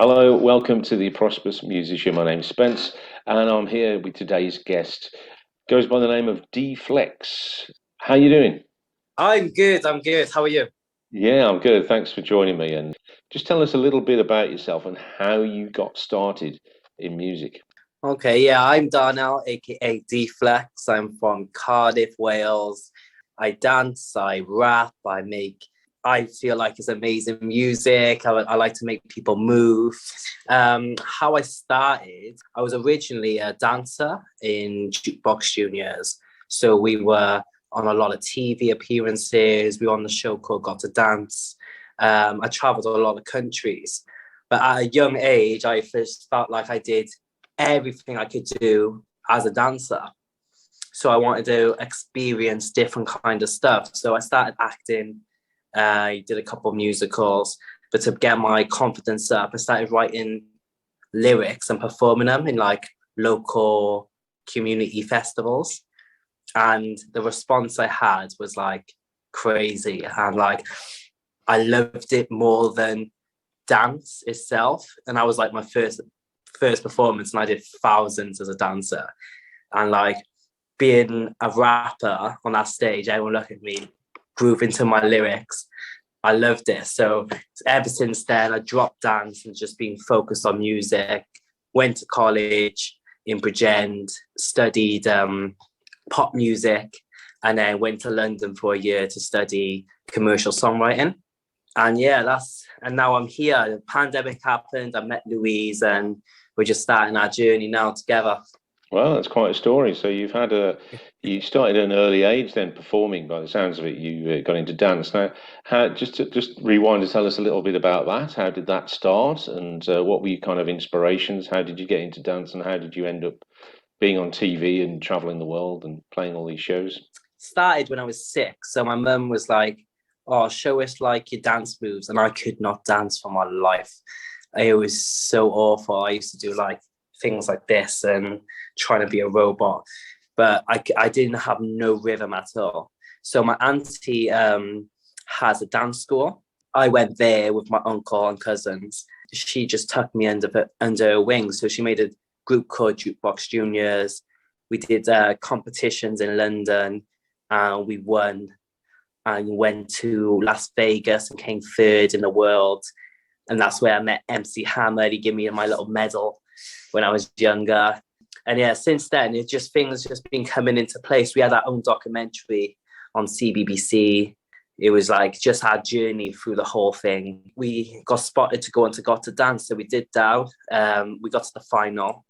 Hello, welcome to the Prosperous Musician. My name's Spence, and I'm here with today's guest. Goes by the name of D-Flex. How you doing? I'm good. I'm good. How are you? Yeah, I'm good. Thanks for joining me. And just tell us a little bit about yourself and how you got started in music. Okay, yeah, I'm Darnell, aka D-Flex. I'm from Cardiff, Wales. I dance, I rap, I feel like it's amazing music. I like to make people move. How I started, I was originally a dancer in Jukebox Juniors. So we were on a lot of TV appearances. We were on the show called Got to Dance. I traveled a lot of countries. But at a young age, I first felt like I did everything I could do as a dancer. So I wanted to experience different kind of stuff. So I started acting. I did a couple of musicals, but to get my confidence up, I started writing lyrics and performing them in like local community festivals. And the response I had was like crazy. And like I loved it more than dance itself. And I was like my first performance, and I did thousands as a dancer. And like being a rapper on that stage, everyone looked at me, groove into my lyrics. I loved it. So ever since then, I dropped dance and just been focused on music. Went to college in Bridgend, studied pop music, and then went to London for a year to study commercial songwriting. And yeah, and now I'm here. The pandemic happened. I met Louise, and we're just starting our journey now together. Well, that's quite a story. So you started at an early age then performing. By the sounds of it, you got into dance. Now, just rewind and tell us a little bit about that. How did that start, and what were your kind of inspirations? How did you get into dance, and how did you end up being on TV and traveling the world and playing all these shows? Started when I was 6. So my mum was like, "Oh, show us like your dance moves," and I could not dance for my life. It was so awful. I used to do like things like this and trying to be a robot, but I didn't have no rhythm at all. So my auntie has a dance school. I went there with my uncle and cousins. She just tucked me under her wing. So she made a group called Jukebox Juniors. We did competitions in London, and we won. And went to Las Vegas and came third in the world. And that's where I met MC Hammer. He gave me my little medal when I was younger. And yeah, since then, things just been coming into place. We had our own documentary on CBBC. It was like just our journey through the whole thing. We got spotted to go on to Got to Dance, so we did that. We got to the final.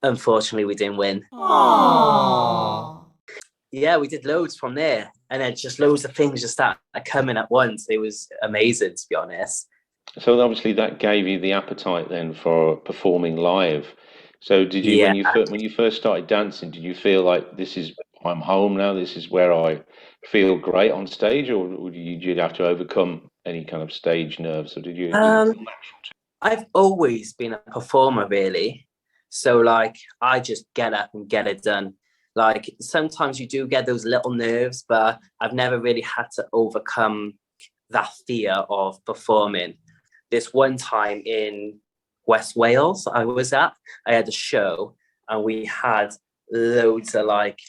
Unfortunately, we didn't win. Aww. Yeah, we did loads from there. And then just loads of things just started coming at once. It was amazing, to be honest. So obviously that gave you the appetite then for performing live. So did you Yeah. when you first started dancing, did you feel like this is I'm home now, this is where I feel great on stage, or did you have to overcome any kind of stage nerves, or did it feel Um, natural to I've always been a performer, really. So, like, I just get up and get it done. Like, sometimes you do get those little nerves, but I've never really had to overcome that fear of performing. This one time in West Wales, I had a show, and we had loads of like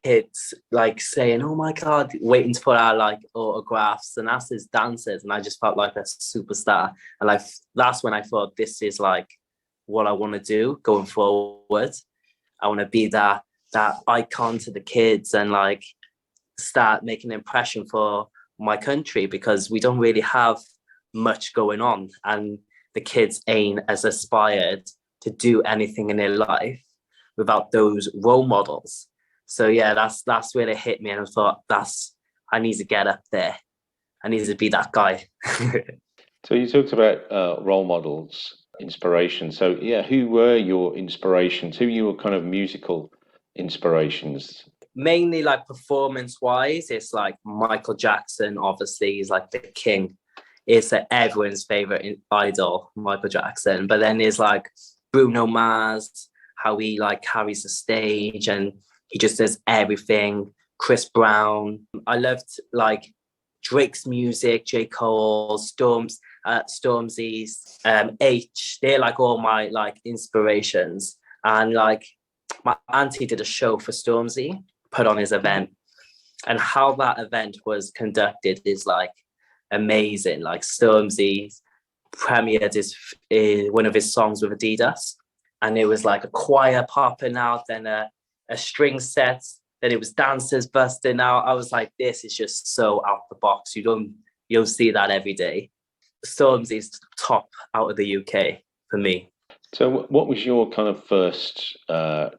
kids like saying, "Oh my god," waiting to put out like autographs, and that's his dancers, and I just felt like a superstar. And like that's when I thought, this is like what I want to do going forward. I want to be that icon to the kids and like start making an impression for my country, because we don't really have much going on, and the kids ain't as aspired to do anything in their life without those role models. So yeah, that's where it hit me, and I thought, that's I need to get up there. I need to be that guy. So you talked about role models, inspiration. So yeah, who were your inspirations? Who were your kind of musical inspirations? Mainly like performance wise, it's like Michael Jackson. Obviously, he's like the king. It's like everyone's favorite idol, Michael Jackson. But then there's like Bruno Mars, how he like carries the stage and he just does everything. Chris Brown. I loved like Drake's music, J. Cole, Stormzy's, H. They're like all my like inspirations. And like my auntie did a show for Stormzy, put on his event, and how that event was conducted is like amazing. Like Stormzy premiered one of his songs with Adidas, and it was like a choir popping out, then a string set, then it was dancers busting out. I was like, this is just so out the box. You'll see that every day. Stormzy's top out of the UK for me. So, what was your kind of first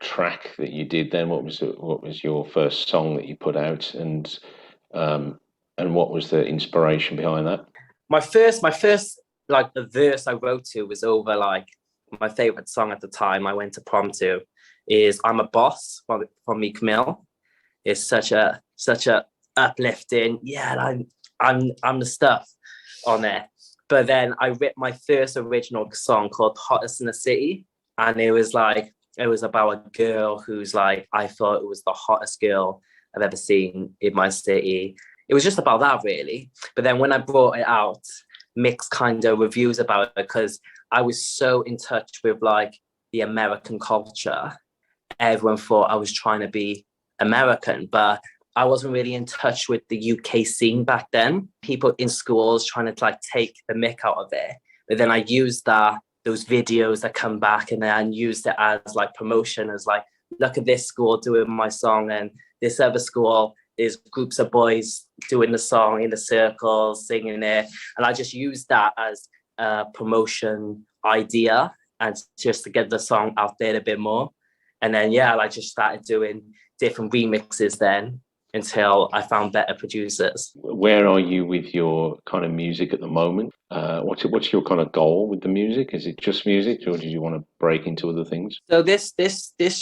track that you did then? What was your first song that you put out, and what was the inspiration behind that? My first like the verse I wrote to was over like my favorite song at the time. I went to prom to is "I'm a Boss" from Meek Mill. It's such a uplifting. Yeah, I'm the stuff on there. But then I wrote my first original song called Hottest in the City. And it was about a girl who's like, I thought it was the hottest girl I've ever seen in my city. It was just about that really. But then when I brought it out, mixed kind of reviews about it because I was so in touch with like the American culture. Everyone thought I was trying to be American, but I wasn't really in touch with the UK scene back then. People in schools trying to like take the mick out of it. But then I used those videos that come back and then used it as like promotion, as like, look at this school doing my song, and this other school is groups of boys doing the song in the circles, singing it. And I just used that as a promotion idea and just to get the song out there a bit more. And then, yeah, I just started doing different remixes then until I found better producers. Where are you with your kind of music at the moment? What's your kind of goal with the music? Is it just music, or do you want to break into other things? So this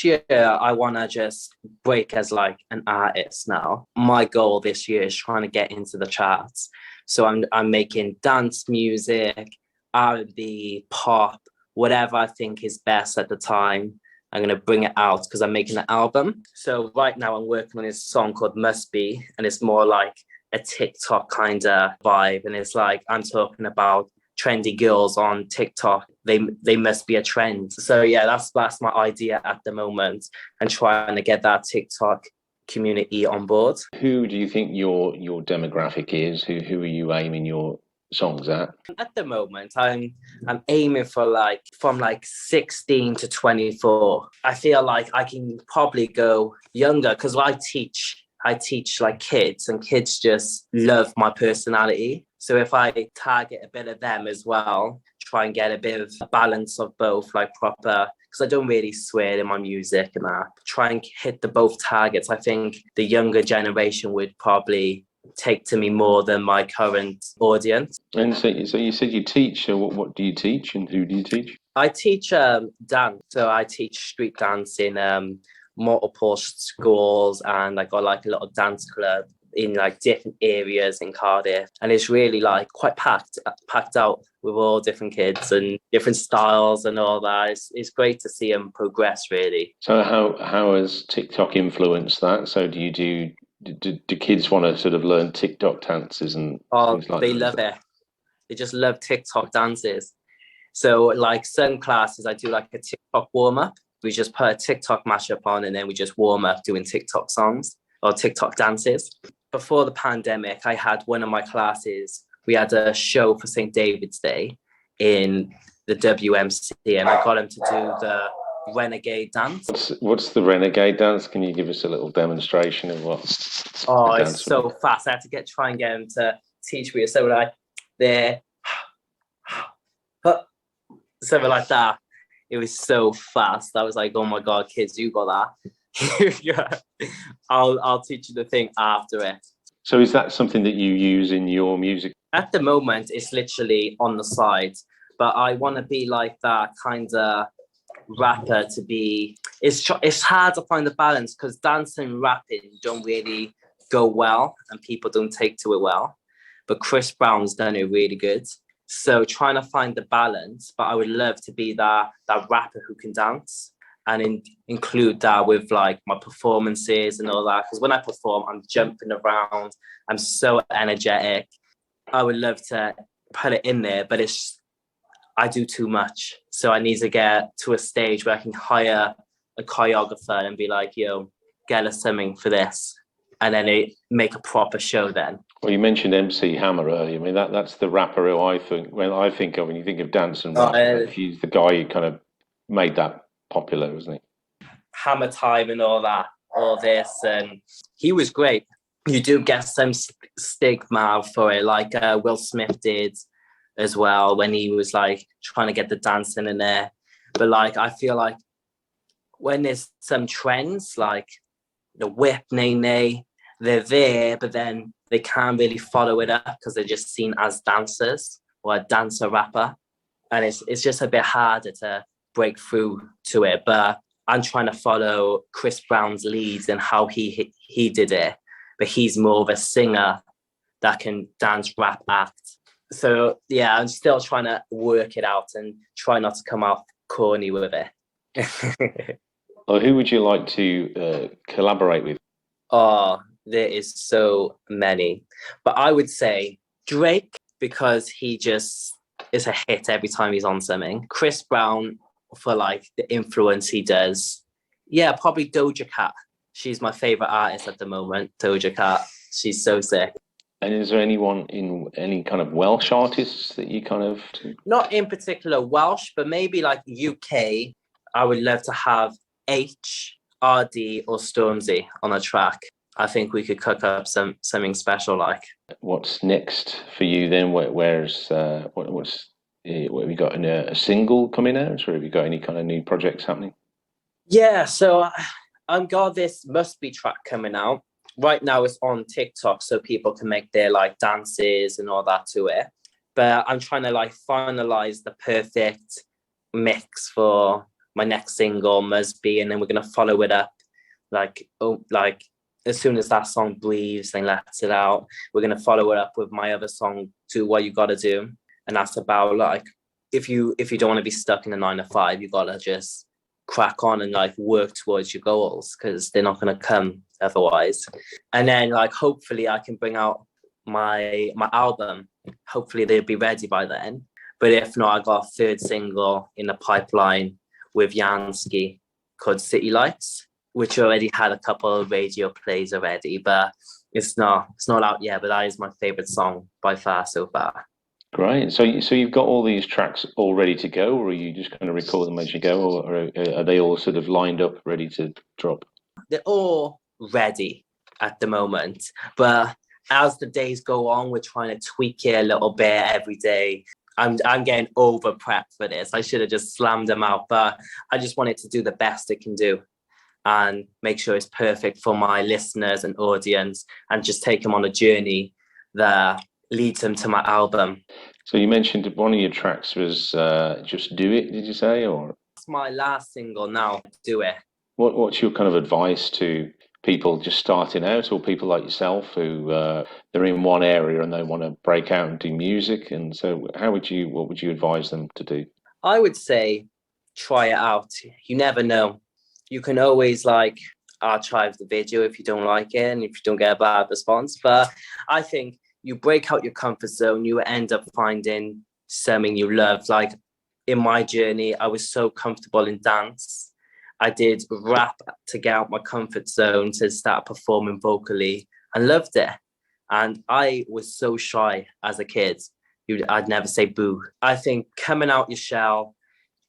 year, I want to just break as like an artist now. My goal this year is trying to get into the charts. So I'm making dance music, R&B, pop, whatever I think is best at the time. I'm going to bring it out because I'm making an album. So right now I'm working on this song called Must Be, and it's more like a TikTok kind of vibe. And it's like, I'm talking about trendy girls on TikTok. They must be a trend. So yeah, that's my idea at the moment, and trying to get that TikTok community on board. Who do you think your demographic is? Who are you aiming your songs at? At the moment, I'm aiming for like from like 16 to 24. I feel like I can probably go younger because I teach like kids, and kids just love my personality. So if I target a bit of them as well, try and get a bit of a balance of both, like proper, because I don't really swear in my music and that. Try and hit the both targets. I think the younger generation would probably take to me more than my current audience. And so you said you teach. So what do you teach, and who do you teach? I teach dance. So I teach street dance in multiple schools, and I got like a little dance club in like different areas in Cardiff, and it's really like quite packed out with all different kids and different styles and all that. It's great to see them progress really. So how has TikTok influenced that? So do kids want to sort of learn TikTok dances and things like that? They love it. They just love TikTok dances. So like some classes I do like a TikTok warm-up. We just put a TikTok mashup on and then we just warm up doing TikTok songs or TikTok dances. Before the pandemic, I had one of my classes. We had a show for St. David's Day in the WMC, and I got him to do the renegade dance. What's the renegade dance? Can you give us a little demonstration of what? Oh, it's so fast. I had to try and get him to teach me. So like there, something like that. It was so fast. I was like, oh my God, kids, you got that. Yeah. I'll teach you the thing after it. So is that something that you use in your music? At the moment, it's literally on the side, but I want to be like that kind of rapper to be. It's hard to find the balance because dancing and rapping don't really go well and people don't take to it well. But Chris Brown's done it really good. So trying to find the balance, but I would love to be that rapper who can dance. and include that with like my performances and all that. Because when I perform, I'm jumping around, I'm so energetic. I would love to put it in there, but I do too much. So I need to get to a stage where I can hire a choreographer and be like, yo, get us something for this. And then make a proper show then. Well, you mentioned MC Hammer earlier. I mean, that's the rapper who I think, when you think of dance and rap, he's the guy who kind of made that popular, wasn't he? Hammer Time and all this. And he was great. You do get some stigma for it, like Will Smith did as well when he was like trying to get the dancing in there. But like, I feel like when there's some trends like the whip, nay, they're there, but then they can't really follow it up because they're just seen as dancers or a dancer rapper. And it's just a bit harder to break through to it. But I'm trying to follow Chris Brown's leads and how he did it. But he's more of a singer that can dance, rap, act. So yeah, I'm still trying to work it out and try not to come off corny with it. Well, who would you like to collaborate with? Oh, there is so many. But I would say Drake, because he just is a hit every time he's on something. Chris Brown, for like the influence he does. Yeah, probably Doja Cat. She's my favorite artist at the moment, Doja Cat. She's so sick. And is there anyone in any kind of Welsh artists that you kind of... Not in particular Welsh, but maybe like UK. I would love to have H, RD or Stormzy on a track. I think we could cook up something special like. What's next for you then? What have you got, a single coming out, or have you got any kind of new projects happening? Yeah, so I've got this Must Be track coming out. Right now it's on TikTok so people can make their like dances and all that to it. But I'm trying to like finalize the perfect mix for my next single, Must Be, and then we're gonna follow it up like as soon as that song breathes and lets it out, we're gonna follow it up with my other song, Do What You Gotta Do. And that's about like if you don't want to be stuck in a 9 to 5, you gotta just crack on and like work towards your goals because they're not gonna come otherwise. And then like hopefully I can bring out my album. Hopefully they'll be ready by then. But if not, I got a third single in the pipeline with Yansky called City Lights, which already had a couple of radio plays already, but it's not out yet. But that is my favorite song by far so far. Great. So you've got all these tracks all ready to go, or are you just going to record them as you go, or are they all sort of lined up, ready to drop? They're all ready at the moment, but as the days go on, we're trying to tweak it a little bit every day. I'm getting over prepped for this. I should have just slammed them out, but I just wanted to do the best it can do and make sure it's perfect for my listeners and audience and just take them on a journey that leads them to my album. So you mentioned one of your tracks was Just Do It, did you say? Or that's my last single now, Do It. What's your kind of advice to people just starting out, or people like yourself who they're in one area and they want to break out and do music? And so what would you advise them to do? I would say try it out. You never know. You can always like archive the video if you don't like it and if you don't get a bad response. But I think you break out your comfort zone, you end up finding something you love. Like in my journey, I was so comfortable in dance. I did rap to get out my comfort zone to start performing vocally and loved it. And I was so shy as a kid. I'd never say boo. I think coming out your shell,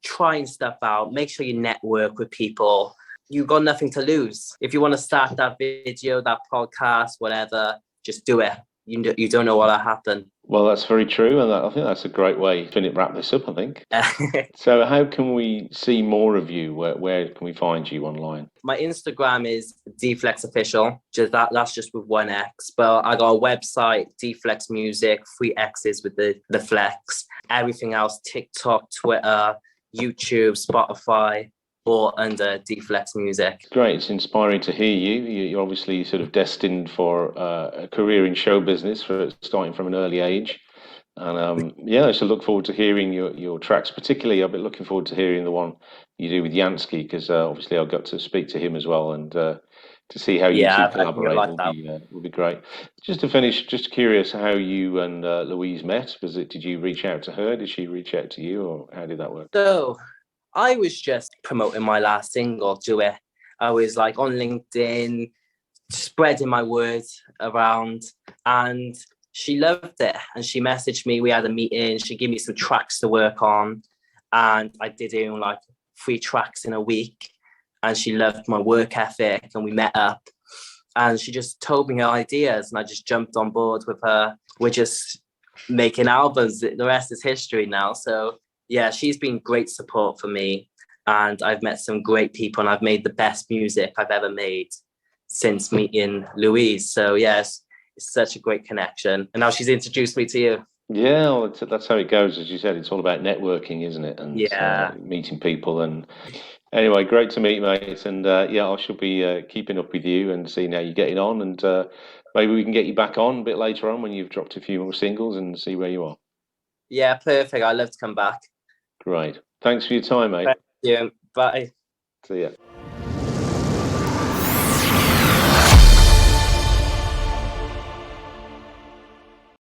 trying stuff out, make sure you network with people. You've got nothing to lose. If you want to start that video, that podcast, whatever, just do it. You don't know what'll happen. Well, that's very true, and I think that's a great way to wrap this up, I think. So how can we see more of you? Where can we find you online? My Instagram is dflexofficial. That's just with one X. But I got a website, Dflexx Music, 3 X's with the flex. Everything else, TikTok, Twitter, YouTube, Spotify, or under Dflexx Music. Great, it's inspiring to hear you. You're obviously sort of destined for a career in show business, for starting from an early age. And yeah, so look forward to hearing your tracks. Particularly, I've been looking forward to hearing the one you do with Yansky, because obviously I got to speak to him as well, and to see how you Yeah, two I think you'll collaborate like that. will be great. Just to finish, just curious how you and Louise met. Did you reach out to her? Did she reach out to you, or how did that work? So I was just promoting my last single, Do It. I was like on LinkedIn, spreading my words around, and she loved it. And she messaged me. We had a meeting. She gave me some tracks to work on, and I did it in like 3 tracks in a week. And she loved my work ethic, and we met up. And she just told me her ideas, and I just jumped on board with her. We're just making albums. The rest is history now. So yeah, she's been great support for me, and I've met some great people, and I've made the best music I've ever made since meeting Louise. So yes, it's such a great connection, and now she's introduced me to you. Yeah, well, that's how it goes. As you said, it's all about networking, isn't it? And Yeah, meeting people. And anyway, great to meet you, mate. And yeah, I shall be keeping up with you and seeing how you're getting on. And maybe we can get you back on a bit later on when you've dropped a few more singles and see where you are. yeah, perfect. I'd love to come back. Great. Thanks for your time, mate. Thank you. Bye. See ya.